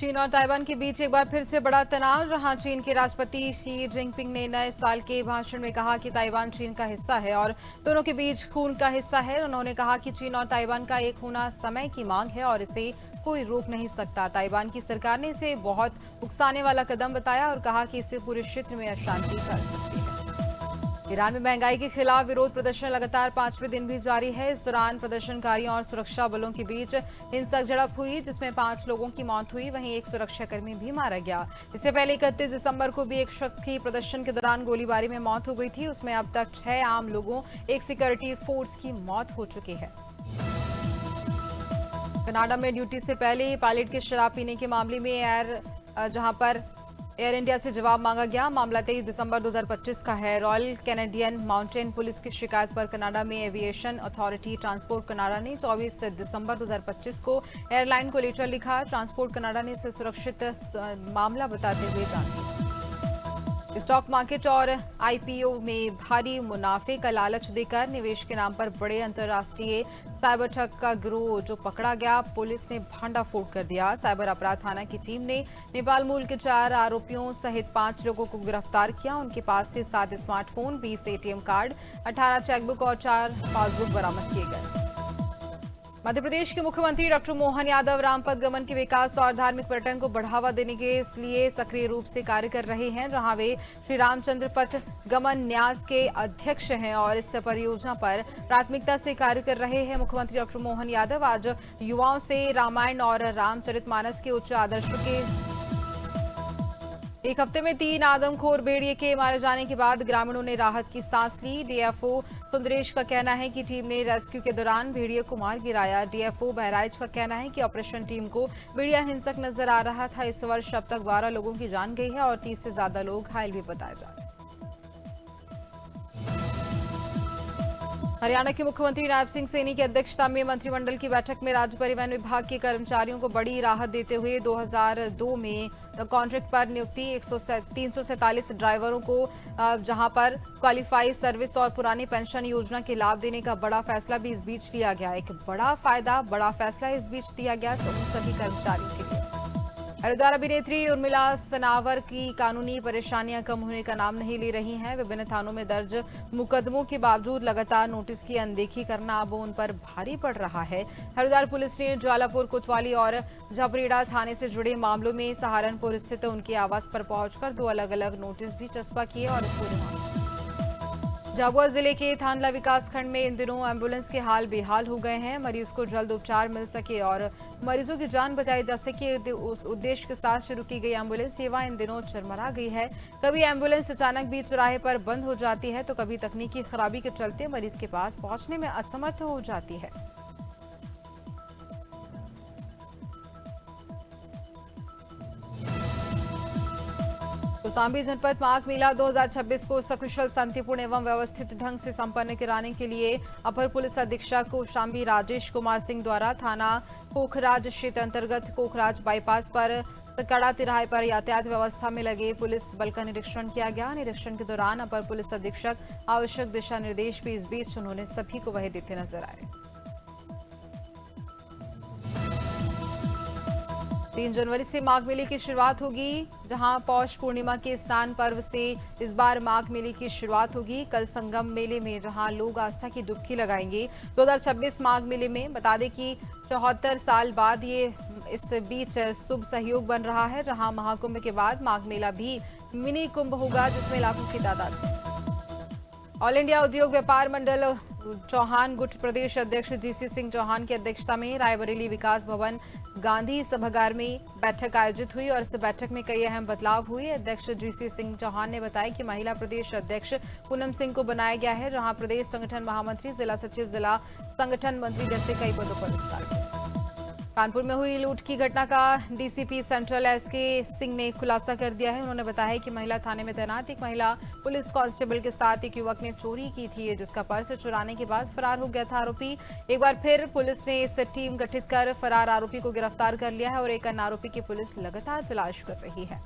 चीन और ताइवान के बीच एक बार फिर से बड़ा तनाव, जहां चीन के राष्ट्रपति शी जिनपिंग ने नए साल के भाषण में कहा कि ताइवान चीन का हिस्सा है और दोनों के बीच खून का हिस्सा है। उन्होंने कहा कि चीन और ताइवान का एक होना समय की मांग है और इसे कोई रोक नहीं सकता। ताइवान की सरकार ने इसे बहुत उकसाने वाला कदम बताया और कहा कि इससे पूरे क्षेत्र में अशांति फैल सकती है। ईरान में महंगाई के खिलाफ विरोध प्रदर्शन लगातार 5वें दिन भी जारी है। इस दौरान प्रदर्शनकारियों और सुरक्षा बलों के बीच हिंसक झड़प हुई, जिसमें 5 लोगों की मौत हुई। वहीं एक सुरक्षाकर्मी भी मारा गया। इससे पहले 31 दिसंबर को भी एक शख्स की प्रदर्शन के दौरान गोलीबारी में मौत हो गई थी। उसमें अब तक 6 आम लोगों, एक सिक्योरिटी फोर्स की मौत हो चुकी है। कनाडा में ड्यूटी से पहले पायलट के शराब पीने के मामले में जहां पर एयर इंडिया से जवाब मांगा गया। मामला 23 दिसंबर 2025 का है। रॉयल कैनेडियन माउंटेन पुलिस की शिकायत पर कनाडा में एविएशन अथॉरिटी ट्रांसपोर्ट कनाडा ने 24 दिसंबर 2025 को एयरलाइन को लेटर लिखा। ट्रांसपोर्ट कनाडा ने इसे सुरक्षित मामला बताते हुए जांची। स्टॉक मार्केट और आईपीओ में भारी मुनाफे का लालच देकर निवेश के नाम पर बड़े अंतर्राष्ट्रीय साइबर ठग का गिरोह जो पकड़ा गया, पुलिस ने भांडाफोड़ कर दिया। साइबर अपराध थाना की टीम ने नेपाल मूल के 4 आरोपियों सहित 5 लोगों को गिरफ्तार किया। उनके पास से 7 स्मार्टफोन, 20 एटीएम कार्ड, 18 चेकबुक और 4 पासबुक बरामद किए गए। मध्य प्रदेश के मुख्यमंत्री डॉक्टर मोहन यादव रामपथ गमन के विकास और धार्मिक पर्यटन को बढ़ावा देने के लिए सक्रिय रूप से कार्य कर रहे हैं, जहां वे श्री रामचंद्र पथ गमन न्यास के अध्यक्ष हैं और इस परियोजना पर प्राथमिकता से कार्य कर रहे हैं। मुख्यमंत्री डॉक्टर मोहन यादव आज युवाओं से रामायण और रामचरितमानस के उच्च आदर्शों के एक हफ्ते में 3 आदमखोर भेड़िए के मारे जाने के बाद ग्रामीणों ने राहत की सांस ली। डीएफओ सुंदरेश का कहना है कि टीम ने रेस्क्यू के दौरान भेड़िए को मार गिराया। डीएफओ बहराइच का कहना है कि ऑपरेशन टीम को भेड़िया हिंसक नजर आ रहा था। इस वर्ष अब तक 12 लोगों की जान गई है और 30 से ज्यादा लोग घायल भी बताए जा रहे हैं। हरियाणा के मुख्यमंत्री नायब सिंह सैनी की अध्यक्षता में मंत्रिमंडल की बैठक में राज्य परिवहन विभाग के कर्मचारियों को बड़ी राहत देते हुए 2002 में कॉन्ट्रैक्ट पर नियुक्ति 347 ड्राइवरों को जहां पर क्वालिफाइड सर्विस और पुरानी पेंशन योजना के लाभ देने का बड़ा फैसला भी इस बीच लिया गया। एक बड़ा फैसला इस बीच दिया गया सभी कर्मचारियों के लिए। हरिद्वार अभिनेत्री उर्मिला सनावर की कानूनी परेशानियां कम होने का नाम नहीं ले रही हैं। विभिन्न थानों में दर्ज मुकदमों के बावजूद लगातार नोटिस की अनदेखी करना अब उन पर भारी पड़ रहा है। हरिद्वार पुलिस ने ज्वालापुर, कोतवाली और झबरेड़ा थाने से जुड़े मामलों में सहारनपुर स्थित उनके आवास पर पहुंचकर 2 अलग-अलग नोटिस भी चस्पा किए और इस पूरे मामले झाबुआ जिले के थानला विकासखंड में इन दिनों एम्बुलेंस के हाल बेहाल हो गए हैं। मरीज को जल्द उपचार मिल सके और मरीजों की जान बचाई जा सके, उस उद्देश्य के साथ शुरू की गई एम्बुलेंस सेवा इन दिनों चरमरा गई है। कभी एम्बुलेंस अचानक भी चौराहे पर बंद हो जाती है तो कभी तकनीकी खराबी के चलते मरीज के पास पहुंचने में असमर्थ हो जाती है। कौशाम्बी जनपद माघ मेला 2026 को सकुशल, शांतिपूर्ण एवं व्यवस्थित ढंग से संपन्न कराने के लिए अपर पुलिस अधीक्षक कौशाम्बी राजेश कुमार सिंह द्वारा थाना कोखराज क्षेत्र अंतर्गत कोखराज बाईपास पर सकड़ा तिराहे पर यातायात व्यवस्था में लगे पुलिस बल का निरीक्षण किया गया। निरीक्षण के दौरान अपर पुलिस अधीक्षक आवश्यक दिशा निर्देश भी इस बीच उन्होंने सभी को वही देते नजर आए। 3 जनवरी से माघ मेले की शुरुआत होगी, जहां पौष पूर्णिमा के स्नान पर्व से इस बार माघ मेले की शुरुआत होगी। कल संगम मेले में जहां लोग आस्था की डुबकी लगाएंगे। 2026 माघ मेले में बता दें कि 74 साल बाद ये इस बीच शुभ सहयोग बन रहा है, जहां महाकुंभ के बाद माघ मेला भी मिनी कुंभ होगा, जिसमें लाखों की तादाद में। ऑल इंडिया उद्योग व्यापार मंडल चौहान गुट प्रदेश अध्यक्ष जीसी सिंह चौहान की अध्यक्षता में रायबरेली विकास भवन गांधी सभागार में बैठक आयोजित हुई और इस बैठक में कई अहम बदलाव हुए। अध्यक्ष जीसी सिंह चौहान ने बताया कि महिला प्रदेश अध्यक्ष पूनम सिंह को बनाया गया है, जहां प्रदेश संगठन महामंत्री, जिला सचिव, जिला संगठन मंत्री जैसे कई पदों पर विस्तार किया। कानपुर में हुई लूट की घटना का डीसीपी सेंट्रल एसके सिंह ने खुलासा कर दिया है। उन्होंने बताया कि महिला थाने में तैनात एक महिला पुलिस कांस्टेबल के साथ एक युवक ने चोरी की थी, जिसका पर्स चुराने के बाद फरार हो गया था आरोपी। एक बार फिर पुलिस ने इस टीम गठित कर फरार आरोपी को गिरफ्तार कर लिया है और एक अन्य आरोपी की पुलिस लगातार तलाश कर रही है।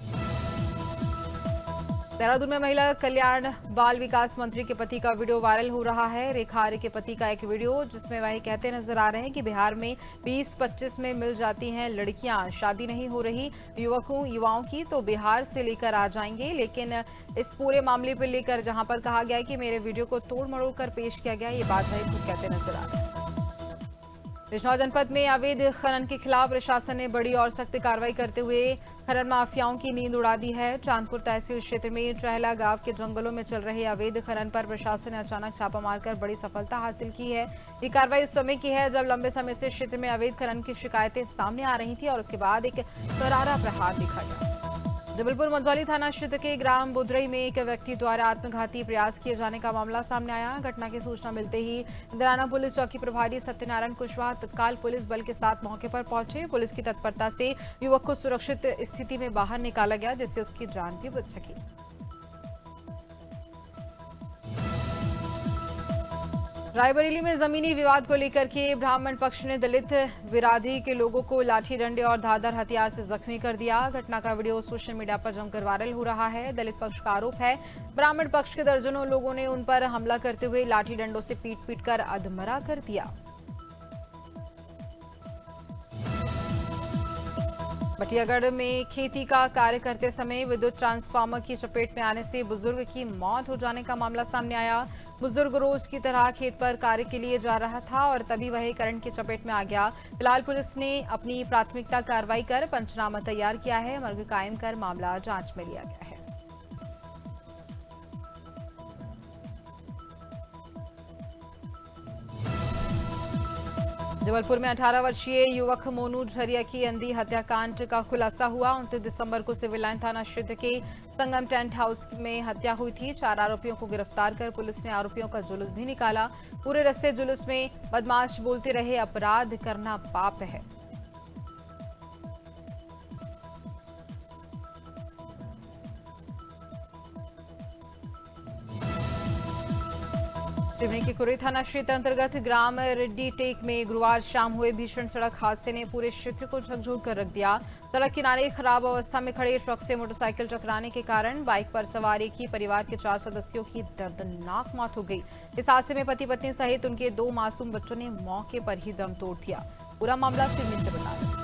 देहरादून में महिला कल्याण बाल विकास मंत्री के पति का वीडियो वायरल हो रहा है। रेखा आर्य के पति का एक वीडियो जिसमें वह कहते नजर आ रहे हैं कि बिहार में 20-25 में मिल जाती हैं लड़कियां, शादी नहीं हो रही युवाओं की तो बिहार से लेकर आ जाएंगे। लेकिन इस पूरे मामले पर लेकर जहां पर कहा गया है कि मेरे वीडियो को तोड़ मरोड़ कर पेश किया गया, ये बात वही खुद कहते नजर आ रहे हैं। बिजनौर जनपद में अवैध खनन के खिलाफ प्रशासन ने बड़ी और सख्त कार्रवाई करते हुए खनन माफियाओं की नींद उड़ा दी है। चांदपुर तहसील क्षेत्र में चहला गांव के जंगलों में चल रहे अवैध खनन पर प्रशासन ने अचानक छापा मारकर बड़ी सफलता हासिल की है। ये कार्रवाई उस समय की है जब लंबे समय से क्षेत्र में अवैध खनन की शिकायतें सामने आ रही थी और उसके बाद एक करारा प्रहार देखा गया। जबलपुर मधुबनी थाना क्षेत्र के ग्राम बुधरई में एक व्यक्ति द्वारा आत्मघाती प्रयास किए जाने का मामला सामने आया। घटना की सूचना मिलते ही इंद्राना पुलिस चौकी प्रभारी सत्यनारायण कुशवाहा तत्काल पुलिस बल के साथ मौके पर पहुंचे। पुलिस की तत्परता से युवक को सुरक्षित स्थिति में बाहर निकाला गया जिससे उसकी जान भी बच सकी। रायबरेली में जमीनी विवाद को लेकर के ब्राह्मण पक्ष ने दलित बिरादरी के लोगों को लाठी डंडे और धारदार हथियार से जख्मी कर दिया। घटना का वीडियो सोशल मीडिया पर जमकर वायरल हो रहा है। दलित पक्ष का आरोप है ब्राह्मण पक्ष के दर्जनों लोगों ने उन पर हमला करते हुए लाठी डंडों से पीट कर अधमरा कर दिया। बटियागढ़ में खेती का कार्य करते समय विद्युत ट्रांसफार्मर की चपेट में आने से बुजुर्ग की मौत हो जाने का मामला सामने आया। बुजुर्ग रोज की तरह खेत पर कार्य के लिए जा रहा था और तभी वह करंट की चपेट में आ गया। फिलहाल पुलिस ने अपनी प्राथमिकता कार्रवाई कर पंचनामा तैयार किया है। मर्ग कायम कर मामला जांच में लिया गया है। जबलपुर में 18 वर्षीय युवक मोनू झरिया की अंधी हत्याकांड का खुलासा हुआ। 29 दिसंबर को सिविल लाइन थाना क्षेत्र के संगम टेंट हाउस में हत्या हुई थी। 4 आरोपियों को गिरफ्तार कर पुलिस ने आरोपियों का जुलूस भी निकाला। पूरे रास्ते जुलूस में बदमाश बोलते रहे, अपराध करना पाप है। सिवनी के कुरे थाना क्षेत्र अंतर्गत ग्राम रेड्डी टेक में गुरुवार शाम हुए भीषण सड़क हादसे ने पूरे क्षेत्र को झकझोर कर रख दिया। सड़क किनारे खराब अवस्था में खड़े ट्रक से मोटरसाइकिल टकराने के कारण बाइक पर सवार एक ही परिवार के 4 सदस्यों की दर्दनाक मौत हो गई। इस हादसे में पति पत्नी सहित उनके 2 मासूम बच्चों ने मौके पर ही दम तोड़ दिया। पूरा मामला सिवनी से बता रहे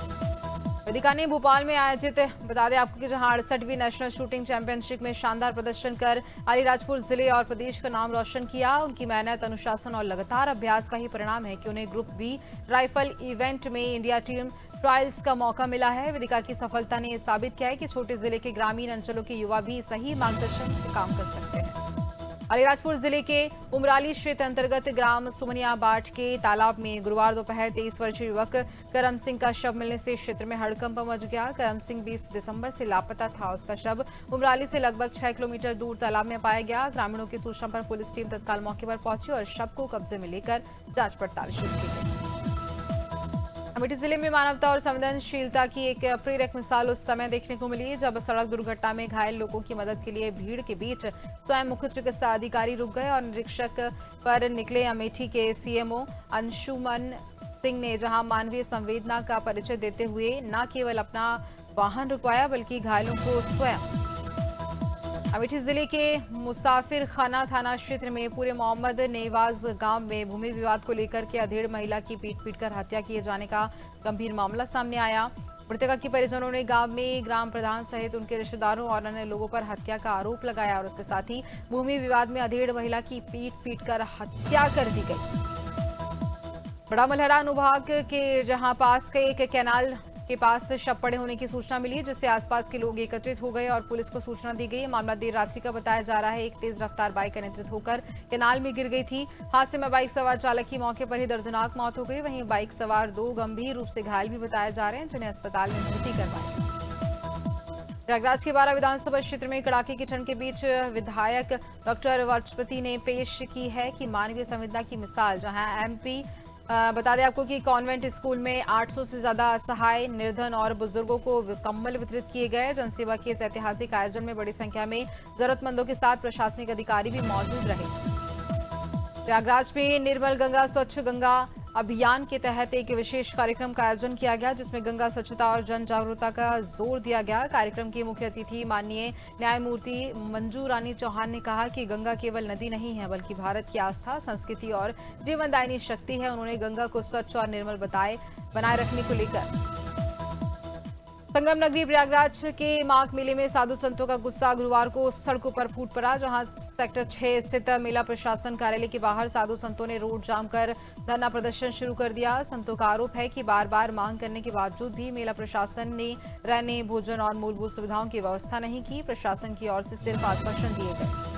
वेदिका ने भोपाल में आयोजित बता दें आपको कि जहां 68वीं नेशनल शूटिंग चैंपियनशिप में शानदार प्रदर्शन कर अलीराजपुर जिले और प्रदेश का नाम रोशन किया। उनकी मेहनत, अनुशासन और लगातार अभ्यास का ही परिणाम है कि उन्हें ग्रुप बी राइफल इवेंट में इंडिया टीम ट्रायल्स का मौका मिला है। वेदिका की सफलता ने साबित किया है कि छोटे जिले के ग्रामीण अंचलों के युवा भी सही मार्गदर्शन से काम कर सकते हैं। अलीराजपुर जिले के उमराली क्षेत्र अंतर्गत ग्राम सुमनिया बाट के तालाब में गुरुवार दोपहर 23 वर्षीय युवक करम सिंह का शव मिलने से क्षेत्र में हड़कंप मच गया। करम सिंह 20 दिसंबर से लापता था। उसका शव उमराली से लगभग 6 किलोमीटर दूर तालाब में पाया गया। ग्रामीणों की सूचना पर पुलिस टीम तत्काल मौके पर पहुंची और शव को कब्जे में लेकर जांच पड़ताल शुरू की गई। अमेठी जिले में मानवता और संवेदनशीलता की एक प्रेरक मिसाल उस समय देखने को मिली जब सड़क दुर्घटना में घायल लोगों की मदद के लिए भीड़ के बीच स्वयं मुख्य चिकित्सा अधिकारी रुक गए और निरीक्षक पर निकले। अमेठी के सीएमओ अंशुमन सिंह ने जहां मानवीय संवेदना का परिचय देते हुए न केवल अपना वाहन रुकवाया बल्कि घायलों को स्वयं। अमेठी जिले के मुसाफिर खाना थाना क्षेत्र में पूरे मोहम्मद नेवाज गांव में भूमि विवाद को लेकर के अधेड़ महिला की पीट कर हत्या किए जाने का गंभीर मामला सामने आया। मृतका के परिजनों ने गांव में ग्राम प्रधान सहित उनके रिश्तेदारों और अन्य लोगों पर हत्या का आरोप लगाया और उसके साथ ही भूमि विवाद में अधेड़ महिला की पीट कर हत्या कर दी गई। बड़ा मलहरा अनुभाग के जहां पास के एक कैनाल के पास शव पड़े होने की सूचना मिली जिससे आसपास के लोग एकत्रित हो गए और पुलिस को सूचना दी गई। मामला देर रात्रि का बताया जा रहा है। एक तेज रफ्तार बाइक अनियंत्रित होकर कैनाल में गिर गई थी। हादसे में बाइक सवार चालक की मौके पर ही दर्दनाक मौत हो गई। वहीं बाइक सवार 2 गंभीर रूप से घायल भी बताए जा रहे हैं जिन्हें अस्पताल में भर्ती करवाया। प्रयागराज के 12 विधानसभा क्षेत्र में कड़ाके की ठंड के बीच विधायक डॉक्टर वाचस्पति ने पेश की है कि मानवीय संवेदना की मिसाल। जहां एमपी बता दें आपको कि कॉन्वेंट स्कूल में 800 से ज्यादा असहाय, निर्धन और बुजुर्गों को कंबल वितरित किए गए। जनसेवा के इस ऐतिहासिक आयोजन में बड़ी संख्या में जरूरतमंदों के साथ प्रशासनिक अधिकारी भी मौजूद रहे। प्रयागराज में निर्मल गंगा स्वच्छ गंगा अभियान के तहत एक विशेष कार्यक्रम का आयोजन किया गया, जिसमें गंगा स्वच्छता और जन जागरूकता का जोर दिया गया। कार्यक्रम की मुख्य अतिथि माननीय न्यायमूर्ति मंजू रानी चौहान ने कहा कि गंगा केवल नदी नहीं है, बल्कि भारत की आस्था, संस्कृति और जीवनदायिनी शक्ति है। उन्होंने गंगा को स्वच्छ और निर्मल बनाए रखने को लेकर संगम नगरी प्रयागराज के माघ मेले में साधु संतों का गुस्सा गुरुवार को सड़कों पर फूट पड़ा, जहां सेक्टर 6 स्थित मेला प्रशासन कार्यालय के बाहर साधु संतों ने रोड जाम कर धरना प्रदर्शन शुरू कर दिया। संतों का आरोप है कि बार बार मांग करने के बावजूद भी मेला प्रशासन ने रहने, भोजन और मूलभूत सुविधाओं की व्यवस्था नहीं की। प्रशासन की ओर से सिर्फ आश्वासन दिए गए।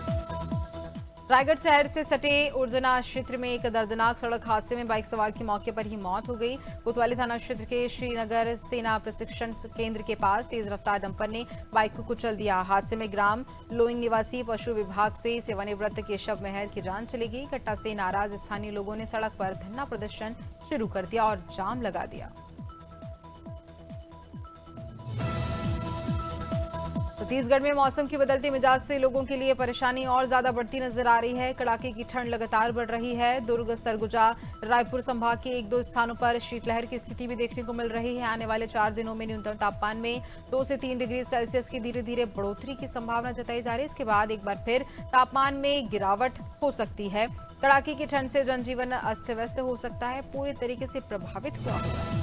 रायगढ़ शहर से सटे उर्दना क्षेत्र में एक दर्दनाक सड़क हादसे में बाइक सवार की मौके पर ही मौत हो गई। कोतवाली थाना क्षेत्र के श्रीनगर सेना प्रशिक्षण केंद्र के पास तेज रफ्तार डंपर ने बाइक को कुचल दिया। हादसे में ग्राम लोइंग निवासी पशु विभाग से सेवानिवृत्त केशव मेहर की जान चली गई। घटना से नाराज स्थानीय लोगों ने सड़क पर धरना प्रदर्शन शुरू कर दिया और जाम लगा दिया। छत्तीसगढ़ में मौसम की बदलती मिजाज से लोगों के लिए परेशानी और ज्यादा बढ़ती नजर आ रही है। कड़ाके की ठंड लगातार बढ़ रही है। दुर्ग, सरगुजा, रायपुर संभाग के 1-2 स्थानों पर शीतलहर की स्थिति भी देखने को मिल रही है। आने वाले 4 दिनों में न्यूनतम तापमान में 2 से 3 डिग्री सेल्सियस की धीरे धीरे बढ़ोतरी की संभावना जताई जा रही है। इसके बाद एक बार फिर तापमान में गिरावट हो सकती है। कड़ाके की ठंड से जनजीवन अस्त व्यस्त हो सकता है, पूरी तरीके से प्रभावित हुआ है।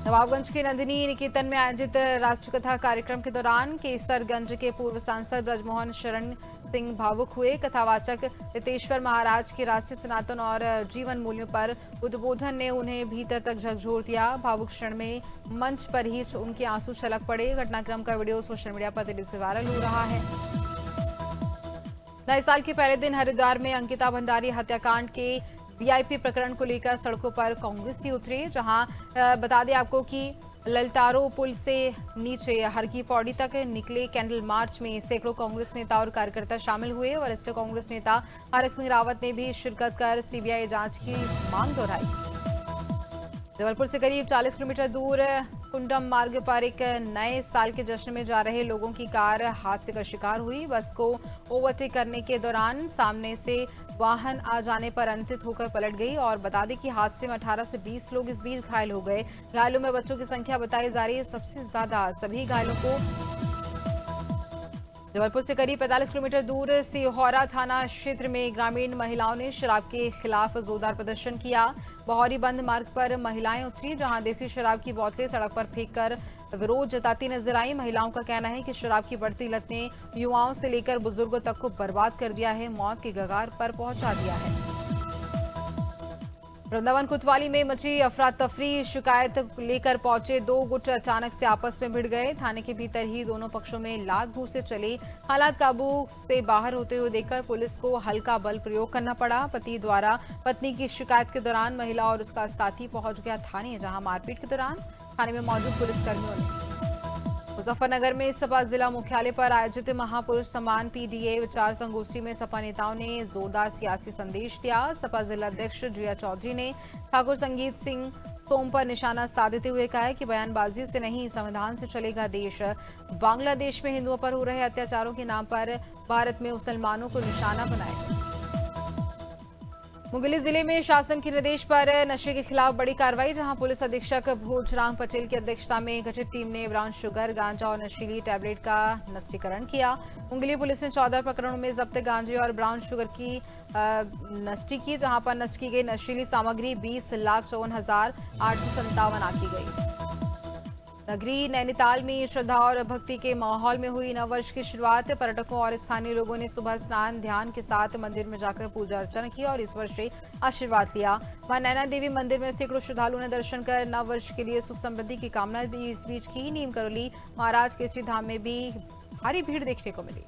नवाबगंज के नंदिनी निकेतन में आयोजित राष्ट्रकथा कार्यक्रम के दौरान केसरगंज के पूर्व सांसद ब्रजमोहन शरण सिंह भावुक हुए। कथावाचक रितेश्वर महाराज के राष्ट्रीय सनातन और जीवन मूल्यों पर उद्बोधन ने उन्हें भीतर तक झकझोर दिया। भावुक क्षण में मंच पर ही उनके आंसू छलक पड़े। घटनाक्रम का वीडियो सोशल मीडिया पर तेजी से वायरल हो रहा है। नए साल के पहले दिन हरिद्वार में अंकिता भंडारी हत्याकांड के वीआईपी प्रकरण को लेकर सड़कों पर कांग्रेसी उतरे, जहां बता दें आपको कि ललतारो पुल से नीचे हर की पौड़ी तक निकले कैंडल मार्च में सैकड़ों कांग्रेस नेता और कार्यकर्ता शामिल हुए। वरिष्ठ कांग्रेस नेता हरक सिंह रावत ने भी शिरकत कर सीबीआई जांच की मांग दोहराई। जबलपुर से करीब 40 किलोमीटर दूर कुंडम मार्ग पर एक नए साल के जश्न में जा रहे लोगों की कार हादसे का शिकार हुई। बस को ओवरटेक करने के दौरान सामने से वाहन आ जाने पर अनियंत्रित होकर पलट गई और बता दें कि हादसे में 18 से 20 लोग इस बीच घायल हो गए। घायलों में बच्चों की संख्या बताई जा रही है सबसे ज्यादा। सभी घायलों को जबलपुर से करीब 45 किलोमीटर दूर सिहोरा थाना क्षेत्र में ग्रामीण महिलाओं ने शराब के खिलाफ जोरदार प्रदर्शन किया। बहौरी बंद मार्ग पर महिलाएं उतरी, जहां देसी शराब की बोतलें सड़क पर फेंककर विरोध जताती नजर आई। महिलाओं का कहना है कि शराब की बढ़ती लत ने युवाओं से लेकर बुजुर्गों तक को बर्बाद कर दिया है, मौत के कगार पर पहुंचा दिया है। वृंदावन कोतवाली में मची अफरा तफरी। शिकायत लेकर पहुंचे 2 गुट अचानक से आपस में भिड़ गए। थाने के भीतर ही दोनों पक्षों में लात घूंसे चले। हालात काबू से बाहर होते हुए देखकर पुलिस को हल्का बल प्रयोग करना पड़ा। पति द्वारा पत्नी की शिकायत के दौरान महिला और उसका साथी पहुंच गया थाने, जहां मारपीट के दौरान थाने में मौजूद पुलिसकर्मियों ने मुजफ्फरनगर में सपा जिला मुख्यालय पर आयोजित महापुरुष सम्मान पीडीए विचार संगोष्ठी में सपा नेताओं ने जोरदार सियासी संदेश दिया। सपा जिला अध्यक्ष जिया चौधरी ने ठाकुर संगीत सिंह सोम पर निशाना साधते हुए कहा है कि बयानबाजी से नहीं, संविधान से चलेगा देश। बांग्लादेश में हिंदुओं पर हो रहे अत्याचारों के नाम पर भारत में मुसलमानों को निशाना बनाया। मुंगेली जिले में शासन के निर्देश पर नशे के खिलाफ बड़ी कार्रवाई, जहां पुलिस अधीक्षक भोजराम पटेल की अध्यक्षता में गठित टीम ने ब्राउन शुगर, गांजा और नशीली टैबलेट का नष्टीकरण किया। मुंगेली पुलिस ने 14 प्रकरणों में जब्त गांजे और ब्राउन शुगर की नष्टी की, जहां पर नष्ट की गई नशीली सामग्री 20,54,857 आंकी गई। नगरी नैनीताल में श्रद्धा और भक्ति के माहौल में हुई नववर्ष की शुरुआत। पर्यटकों और स्थानीय लोगों ने सुबह स्नान ध्यान के साथ मंदिर में जाकर पूजा अर्चना की और इस वर्ष से आशीर्वाद लिया। वहां नैना देवी मंदिर में सैकड़ों श्रद्धालुओं ने दर्शन कर नव वर्ष के लिए सुख समृद्धि की कामना भी इस बीच की। नीम करौली महाराज केसरी धाम में भी भारी भीड़ देखने को मिली।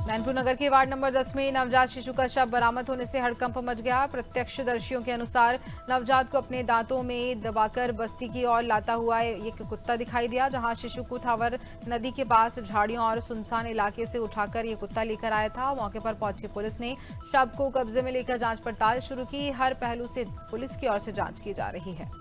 नैनपुर नगर के वार्ड नंबर 10 में नवजात शिशु का शव बरामद होने से हड़कंप मच गया। प्रत्यक्षदर्शियों के अनुसार नवजात को अपने दांतों में दबाकर बस्ती की ओर लाता हुआ एक कुत्ता दिखाई दिया, जहां शिशु को थावर नदी के पास झाड़ियों और सुनसान इलाके से उठाकर ये कुत्ता लेकर आया था। मौके पर पहुंची पुलिस ने शव को कब्जे में लेकर जांच पड़ताल शुरू की। हर पहलू से पुलिस की ओर से जांच की जा रही है।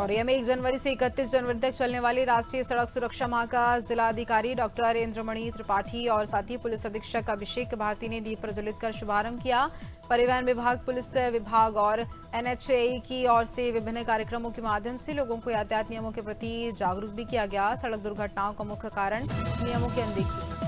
और यह में 1 जनवरी से 31 जनवरी तक चलने वाली राष्ट्रीय सड़क सुरक्षा माह का जिला अधिकारी डॉक्टर इंद्रमणि त्रिपाठी और साथ ही पुलिस अधीक्षक अभिषेक भारती ने दीप प्रज्वलित कर शुभारंभ किया। परिवहन विभाग, पुलिस विभाग और एनएचएआई की ओर से विभिन्न कार्यक्रमों के माध्यम से लोगों को यातायात नियमों के प्रति जागरूक भी किया गया। सड़क दुर्घटनाओं का मुख्य कारण नियमों की अनदेखी।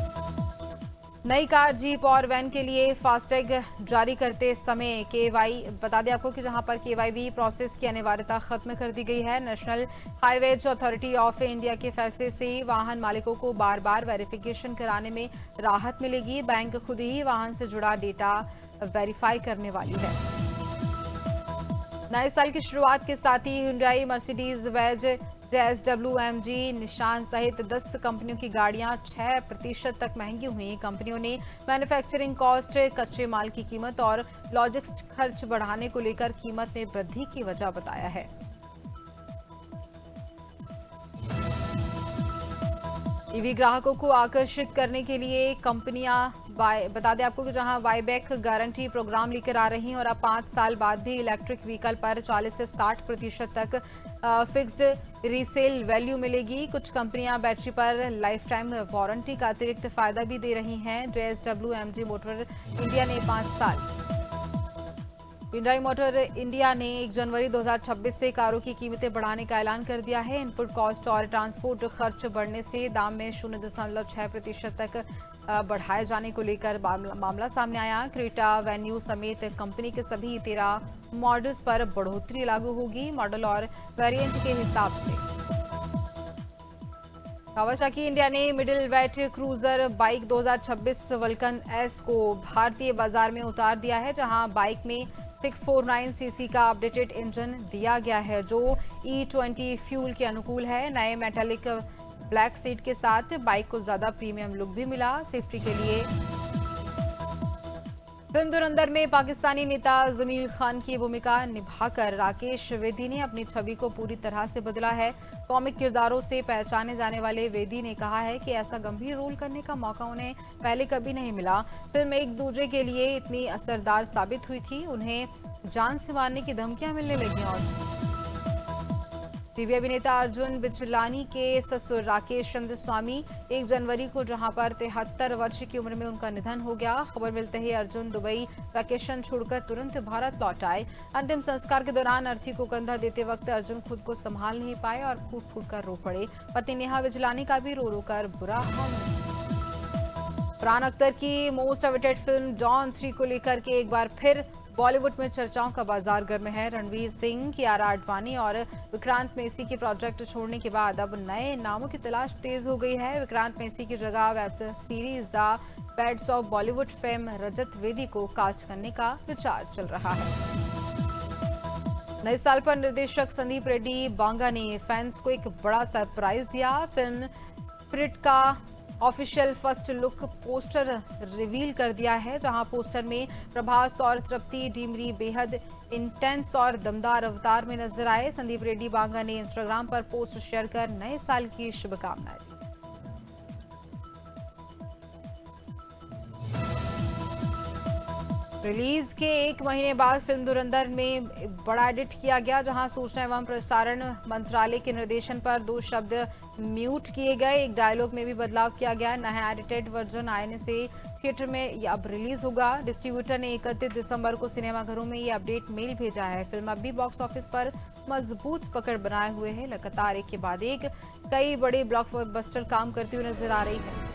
नई कार, जीप और वैन के लिए फास्टैग जारी करते समय केवाई बता दें आपको कि जहां पर केवाईबी प्रोसेस की अनिवार्यता खत्म कर दी गई है। National highways authority of India के फैसले से वाहन मालिकों को बार बार वेरिफिकेशन कराने में राहत मिलेगी। बैंक खुद ही वाहन से जुड़ा डेटा वेरीफाई करने वाली है। नए साल की शुरुआत के साथ ही Hyundai, Mercedes Benz, JSW, MG, Nissan सहित 10 कंपनियों की गाड़ियां 6% तक महंगी हुई। कंपनियों ने मैन्युफैक्चरिंग कॉस्ट, कच्चे माल की कीमत और लॉजिस्टिक्स खर्च बढ़ाने को लेकर कीमत में वृद्धि की वजह बताया है। ईवी ग्राहकों को आकर्षित करने के लिए कंपनियां बता दें आपको कि जहां बायबैक गारंटी प्रोग्राम लेकर आ रही हैं और अब 5 साल बाद भी इलेक्ट्रिक व्हीकल पर 40 से 60% तक फिक्स्ड रीसेल वैल्यू मिलेगी। कुछ कंपनियां बैटरी पर लाइफ टाइम वारंटी का अतिरिक्त फायदा भी दे रही हैं। जेएसडब्ल्यू, एमजी मोटर इंडिया ने 5 साल, हुंडई मोटर इंडिया ने 1 जनवरी 2026 से कारों की कीमतें बढ़ाने का ऐलान कर दिया है। इनपुट कॉस्ट और ट्रांसपोर्ट खर्च बढ़ने से दाम में 0.6% तक बढ़ाए जाने को लेकर मामला सामने आया। क्रेटा, वेन्यू समेत कंपनी के सभी 13 मॉडल्स पर बढ़ोतरी लागू होगी, मॉडल और वेरिएंट के हिसाब से। कावासाकी इंडिया ने middle weight cruiser bike 2026 vulcan S को भारतीय बाजार में उतार दिया है, जहां बाइक में 649 सीसी का अपडेटेड इंजन दिया गया है जो E20 फ्यूल के अनुकूल है। नए मेटालिक ब्लैक सीट के साथ बाइक को ज्यादा प्रीमियम लुक भी मिला। सेफ्टी के लिए फिल्म धुरंधर में पाकिस्तानी नेता जमील खान की भूमिका निभाकर राकेश वेदी ने अपनी छवि को पूरी तरह से बदला है। कॉमिक किरदारों से पहचाने जाने वाले वेदी ने कहा है कि ऐसा गंभीर रोल करने का मौका उन्हें पहले कभी नहीं मिला। फिल्म एक दूसरे के लिए इतनी असरदार साबित हुई थी, उन्हें जान से मारने की धमकियां मिलने लगी। और टीवी अभिनेता अर्जुन बिचलानी के ससुर राकेश चंद्र स्वामी 1 जनवरी को जहां पर 73 वर्ष की उम्र में उनका निधन हो गया। खबर मिलते ही अर्जुन दुबई वैकेशन छोड़कर तुरंत भारत लौट आए। अंतिम संस्कार के दौरान अर्थी को कंधा देते वक्त अर्जुन खुद को संभाल नहीं पाए और फूट फूट कर रो पड़े। पति नेहा बिचलानी का भी रो रो कर बुरा हाल। फरहान अख्तर की मोस्ट अवेटेड फिल्म डॉन 3 को लेकर के एक बार फिर बॉलीवुड में चर्चाओं का बाजार गर्म है। रणवीर सिंह, कियारा आडवाणी और विक्रांत मैसी के प्रोजेक्ट छोड़ने के बाद अब नए नामों की तलाश तेज हो गई है। विक्रांत मैसी की जगह web series the bads of Bollywood fame Rajat Vedi को कास्ट करने का विचार चल रहा है। नए साल पर निर्देशक संदीप रेड्डी बांगा ने फैंस को एक बड़ा सरप्राइज दिया। फिल्म स्पिरिट का official first look poster reveal कर दिया है, जहां पोस्टर में प्रभास और तृप्ति डिमरी बेहद इंटेंस और दमदार अवतार में नजर आए। संदीप रेड्डी बांगा ने इंस्टाग्राम पर पोस्ट शेयर कर नए साल की शुभकामनाएं दी। रिलीज के 1 महीने बाद फिल्म धुरंधर में बड़ा एडिट किया गया, जहां सूचना एवं प्रसारण मंत्रालय के निर्देशन पर 2 शब्द म्यूट किए गए। एक डायलॉग में भी बदलाव किया गया। नया एडिटेड वर्जन आने से थिएटर में अब रिलीज होगा। डिस्ट्रीब्यूटर ने 31 दिसंबर को सिनेमाघरों में ये अपडेट मेल भेजा है। फिल्म अब भी बॉक्स ऑफिस पर मजबूत पकड़ बनाए हुए है। लगातार एक के बाद एक कई बड़े ब्लॉकबस्टर काम करती हुई नजर आ रही है।